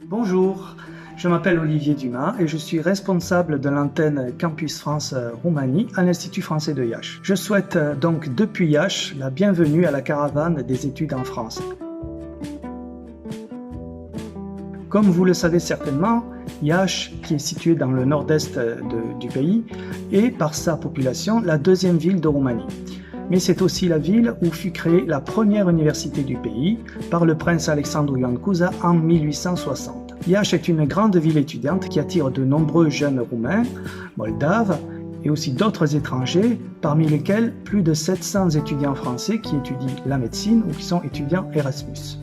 Bonjour, je m'appelle Olivier Dumas et je suis responsable de l'antenne Campus France Roumanie à l'Institut français de Iași. Je souhaite donc depuis Iași la bienvenue à la caravane des études en France. Comme vous le savez certainement, Iași, qui est situé dans le nord-est du pays, est par sa population la deuxième ville de Roumanie. Mais c'est aussi la ville où fut créée la première université du pays par le prince Alexandru Ioan Cuza en 1860. Iași est une grande ville étudiante qui attire de nombreux jeunes roumains, moldaves et aussi d'autres étrangers, parmi lesquels plus de 700 étudiants français qui étudient la médecine ou qui sont étudiants Erasmus.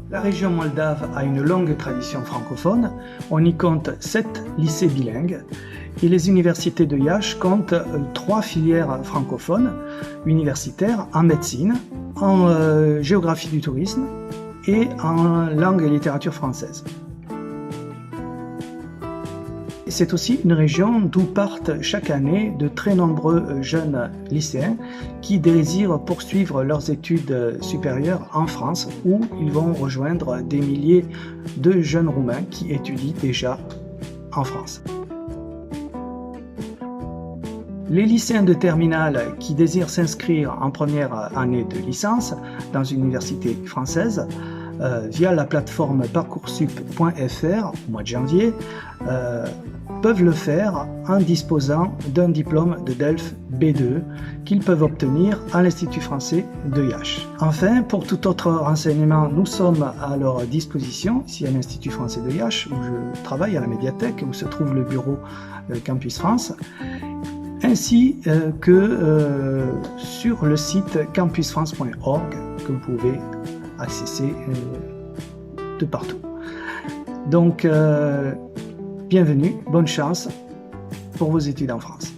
La région moldave a une longue tradition francophone. On y compte 7 lycées bilingues et les universités de Iași comptent 3 filières francophones universitaires en médecine, en géographie du tourisme et en langue et littérature française. C'est aussi une région d'où partent chaque année de très nombreux jeunes lycéens qui désirent poursuivre leurs études supérieures en France, où ils vont rejoindre des milliers de jeunes Roumains qui étudient déjà en France. Les lycéens de terminale qui désirent s'inscrire en première année de licence dans une université française via la plateforme parcoursup.fr au mois de janvier peuvent le faire en disposant d'un diplôme de DELF B2 qu'ils peuvent obtenir à l'Institut français de Iași. Enfin, pour tout autre renseignement, nous sommes à leur disposition ici à l'Institut français de Iași où je travaille à la médiathèque où se trouve le bureau Campus France, ainsi que sur le site campusfrance.org que vous pouvez accéder de partout. Donc, bienvenue, bonne chance pour vos études en France.